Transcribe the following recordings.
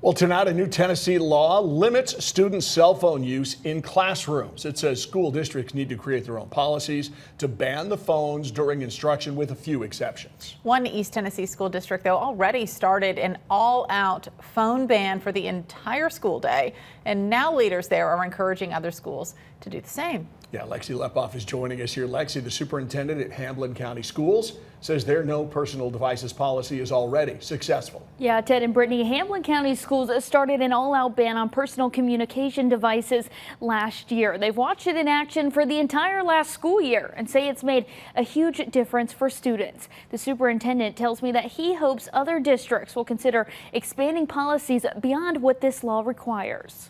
Well, tonight, a new Tennessee law limits students' cell phone use in classrooms. It says school districts need to create their own policies to ban the phones during instruction, with a few exceptions. One East Tennessee school district, though, already started an all-out phone ban for the entire school day. And now leaders there are encouraging other schools to do the same. Yeah, Lexi Lepoff is joining us here. Lexi, the superintendent at Hamblin County Schools, says their no personal devices policy is already successful. Yeah, Ted and Brittany, Hamblin County Schools started an all-out ban on personal communication devices last year. They've watched it in action for the entire last school year and say it's made a huge difference for students. The superintendent tells me that he hopes other districts will consider expanding policies beyond what this law requires.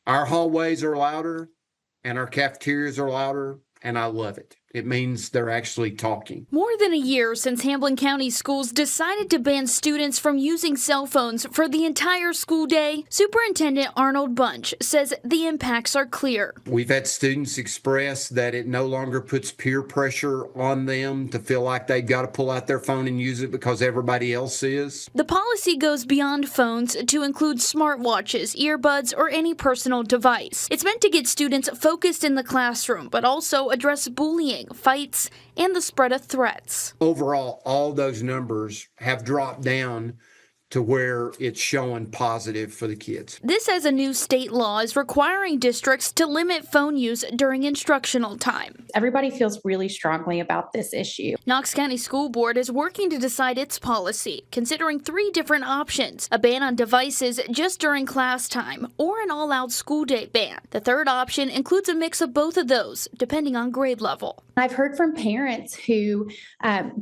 Our hallways are louder and our cafeterias are louder, and I love it. It means they're actually talking. More than a year since Hamblin County Schools decided to ban students from using cell phones for the entire school day, Superintendent Arnold Bunch says the impacts are clear. We've had students express that it no longer puts peer pressure on them to feel like they've got to pull out their phone and use it because everybody else is. The policy goes beyond phones to include smartwatches, earbuds, or any personal device. It's meant to get students focused in the classroom, but also address bullying, fights, and the spread of threats. Overall, all those numbers have dropped down to where it's showing positive for the kids. This, as a new state law, is requiring districts to limit phone use during instructional time. Everybody feels really strongly about this issue. Knox County School Board is working to decide its policy, considering 3 different options: a ban on devices just during class time or an all-out school day ban. The third option includes a mix of both of those, depending on grade level. I've heard from parents who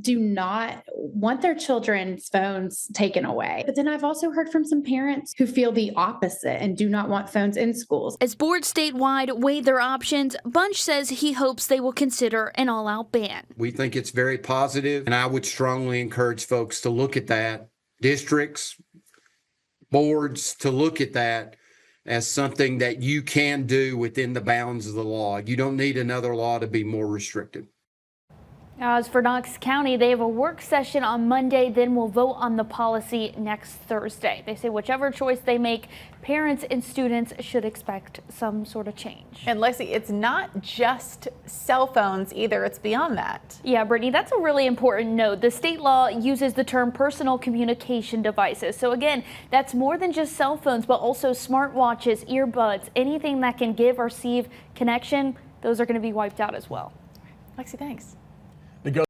do not want their children's phones taken away. But then I've also heard from some parents who feel the opposite and do not want phones in schools. As boards statewide weigh their options, Bunch says he hopes they will consider an all-out ban. We think it's very positive, and I would strongly encourage folks to look at that, districts, boards, to look at that as something that you can do within the bounds of the law. You don't need another law to be more restrictive. As for Knox County, they have a work session on Monday, then we'll vote on the policy next Thursday. They say whichever choice they make, parents and students should expect some sort of change. And Lexi, it's not just cell phones either, it's beyond that. Yeah, Brittany, that's a really important note. The state law uses the term personal communication devices. So again, that's more than just cell phones, but also smartwatches, earbuds, anything that can give or receive connection. Those are going to be wiped out as well. Lexi, thanks.